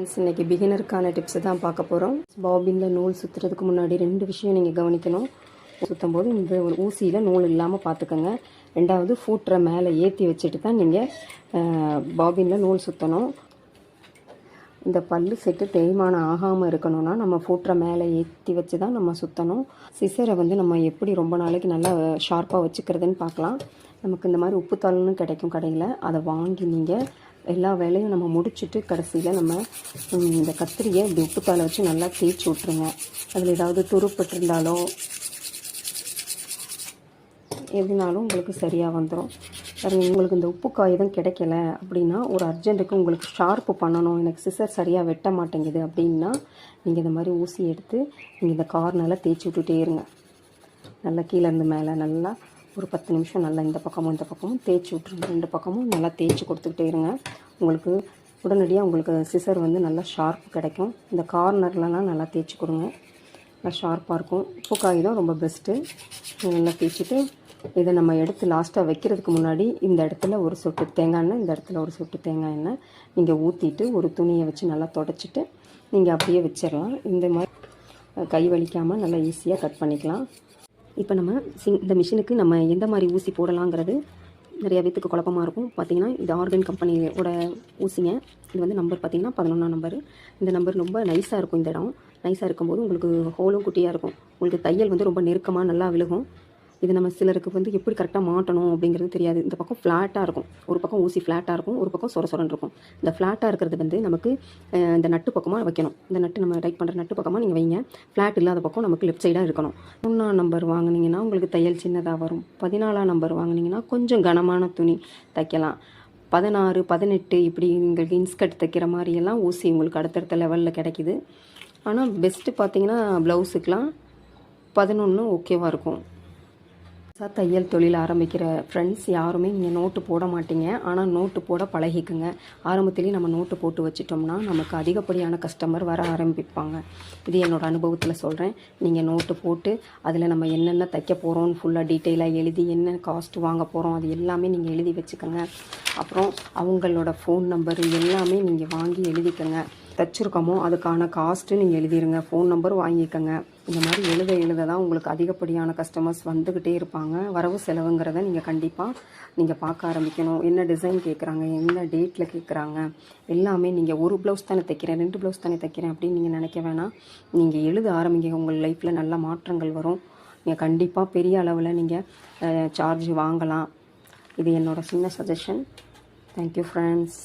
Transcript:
Friends, இன்றைக்கி பிகினருக்கான டிப்ஸை தான் பார்க்க போகிறோம். பாபினில் நூல் சுற்றுறதுக்கு முன்னாடி 2 விஷயம் நீங்கள் கவனிக்கணும். சுற்றும் போது இந்த ஒரு ஊசியில் நூல் இல்லாமல் பார்த்துக்கோங்க. 2வது ஃபூட்டரை மேலே ஏற்றி வச்சுட்டு தான் நீங்கள் பாபினில் நூல் சுற்றணும். இந்த பல்லு செட்டு தேய்மானம் ஆகாமல் இருக்கணும்னா நம்ம ஃபூட்டரை மேலே ஏற்றி வச்சு தான் நம்ம சுற்றணும். சிசரை நம்ம எப்படி ரொம்ப நாளைக்கு நல்லா ஷார்ப்பாக வச்சுக்கிறதுன்னு பார்க்கலாம். நமக்கு இந்த மாதிரி உப்புத்தாள்னு கிடைக்கும் கடையில். அதை வாங்கி நீங்கள் எல்லா வேலையும் நம்ம முடிச்சுட்டு கடைசியில் நம்ம இந்த கத்திரியை இப்படி உப்புத்தாளை வச்சு நல்லா தேய்ச்சி விட்ருங்க. அதில் ஏதாவது துருப்பட்டிருந்தாலோ எதுனாலும் உங்களுக்கு சரியாக வந்துடும். உங்களுக்கு இந்த உப்பு காகிதம் கிடைக்கல அப்படின்னா, ஒரு அர்ஜென்ட்டுக்கு உங்களுக்கு ஷார்ப்பு பண்ணணும், எனக்கு சிசர் சரியாக வெட்ட மாட்டேங்குது அப்படின்னா, நீங்கள் இந்த மாதிரி ஊசி எடுத்து நீங்கள் இந்த கார்னரில் தேய்ச்சி விட்டுட்டே இருங்க. நல்லா கீழே இருந்து மேலே நல்லா ஒரு 10 நிமிஷம் நல்லா இந்த பக்கமும் இந்த பக்கமும் தேய்ச்சி விட்ருங்க. 2 பக்கமும் நல்லா தேய்ச்சி கொடுத்துக்கிட்டே இருங்க. உங்களுக்கு உடனடியாக உங்களுக்கு சிசர் நல்லா ஷார்ப் கிடைக்கும். இந்த கார்னர்லலாம் நல்லா தேய்ச்சி கொடுங்க, நல்லா ஷார்ப்பாக இருக்கும். உப்பு காகிதம் ரொம்ப பெஸ்ட்டு. நல்லா தேய்ச்சிட்டு இதை நம்ம எடுத்து லாஸ்ட்டாக வைக்கிறதுக்கு முன்னாடி இந்த இடத்துல ஒரு சொட்டு தேங்காய் எண்ணெய், இந்த இடத்துல ஒரு சொட்டு தேங்காய் எண்ணெய் நீங்கள் ஊற்றிட்டு ஒரு துணியை வச்சு நல்லா தொடச்சிட்டு நீங்கள் அப்படியே வச்சிடலாம். இந்த மாதிரி கை வலிக்காமல் நல்லா ஈஸியாக கட் பண்ணிக்கலாம். இப்போ நம்ம இந்த மிஷினுக்கு நம்ம எந்த மாதிரி ஊசி போடலாங்கிறது நிறைய பேத்துக்கு குழப்பமாக இருக்கும். பார்த்திங்கன்னா இது ஆர்கன் கம்பெனியோட ஊசிங்க. இது நம்பர் பார்த்திங்கன்னா 11ஆம் நம்பரு. இந்த நம்பர் ரொம்ப நைஸாக இருக்கும். இந்த இடம் நைஸாக இருக்கும்போது உங்களுக்கு ஹோலும் குட்டியாக இருக்கும். உங்களுக்கு தையல் ரொம்ப நெருக்கமாக நல்லா விழுகும். இது நம்ம சிலருக்கு எப்படி கரெக்டாக மாட்டணும் அப்படிங்கிறது தெரியாது. இந்த பக்கம் ஃப்ளாட்டாக இருக்கும், ஒரு பக்கம் ஊசி ஃப்ளாட்டாக இருக்கும், ஒரு பக்கம் சொரன்னு இருக்கும். இந்த ஃப்ளாட்டாக இருக்கிறது நமக்கு இந்த நட்டு பக்கமாக வைக்கணும். இந்த நட்டு நம்ம டைட் பண்ணுற நட்டு பக்கமாக நீங்கள் வைங்க. ஃப்ளாட் இல்லாத பக்கம் நமக்கு லெஃப்ட் சைடாக இருக்கணும். 3ஆம் நம்பர் வாங்கினீங்கன்னா உங்களுக்கு தையல் சின்னதாக வரும். 14ஆம் நம்பர் வாங்கினீங்கன்னா கொஞ்சம் கனமான துணி தைக்கலாம். 16, 18 இப்படி உங்களுக்கு இன்ஸ்கர்ட் தைக்கிற மாதிரியெல்லாம் ஊசி உங்களுக்கு அடுத்தடுத்த லெவலில் கிடைக்கிது. ஆனால் பெஸ்ட்டு பார்த்திங்கன்னா ப்ளவுஸுக்கெலாம் 11 ஓகேவாக இருக்கும். தையல் தொழில் ஆரம்பிக்கிற ஃப்ரெண்ட்ஸ் யாருமே நீங்கள் நோட்டு போட மாட்டீங்க. ஆனால் நோட்டு போட பழகிக்குங்க. ஆரம்பத்துலேயே நம்ம நோட்டு போட்டு வச்சிட்டோம்னா நமக்கு அதிகப்படியான கஸ்டமர் வர ஆரம்பிப்பாங்க. இது என்னோடய அனுபவத்தில் சொல்கிறேன். நீங்கள் நோட்டு போட்டு அதில் நம்ம என்னென்ன தைக்க போகிறோம்னு ஃபுல்லாக டீட்டெயிலாக எழுதி என்ன காஸ்ட் வாங்க போகிறோம் அது எல்லாமே நீங்கள் எழுதி வச்சுக்கோங்க. அப்புறம் அவங்களோட ஃபோன் நம்பரு எல்லாமே நீங்கள் வாங்கி எழுதிக்கோங்க. தைச்சிருக்கோமோ அதுக்கான காஸ்ட்டு நீங்கள் எழுதிடுங்க. ஃபோன் நம்பர் வாங்கிக்கோங்க. இந்த மாதிரி எழுத தான் உங்களுக்கு அதிகப்படியான கஸ்டமர்ஸ் வந்துக்கிட்டே இருப்பாங்க. வரவு செலவுங்கிறத நீங்கள் கண்டிப்பாக நீங்கள் பார்க்க ஆரம்பிக்கணும். என்ன டிசைன் கேட்குறாங்க, என்ன டேட்டில் கேட்குறாங்க, எல்லாமே நீங்கள் ஒரு ப்ளவுஸ் தானே தைக்கிறேன், 2 ப்ளவுஸ் தானே தைக்கிறேன் அப்படின்னு நீங்கள் நினைக்க வேணாம். நீங்கள் எழுத ஆரம்பிங்க. உங்கள் லைஃப்பில் நல்ல மாற்றங்கள் வரும். நீங்கள் கண்டிப்பாக பெரிய அளவில் நீங்கள் சார்ஜ் வாங்கலாம். இது என்னோடய சின்ன சஜஷன். Thank you friends.